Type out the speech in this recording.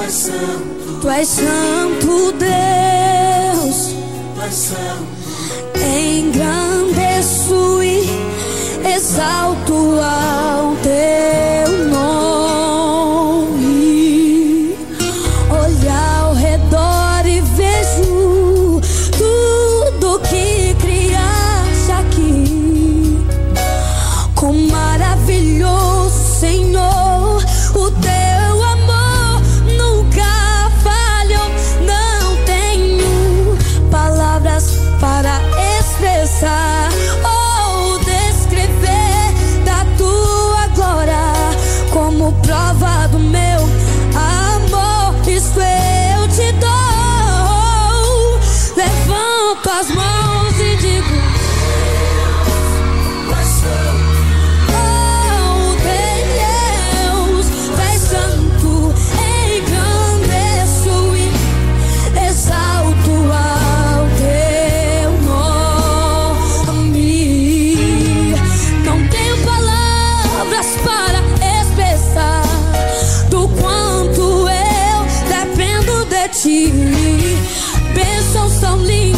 Tu és santo, Deus. Tu és santo. Engrandeço e exalto ao teu nome. Olho ao redor e vejo tudo que criaste aqui. Quão maravilhoso, Senhor, o teu amor nunca falhou. Não tenho palavras para expressar ou descrever da tua glória. Como prova do meu amor, isto eu te dou. Levanto as mãos e digo: oh Deus, tu és santo. Engrandeço e exalto ao teu nome. Não tenho palavras para expressar do quanto eu dependo de ti. Bênçãos tão lindas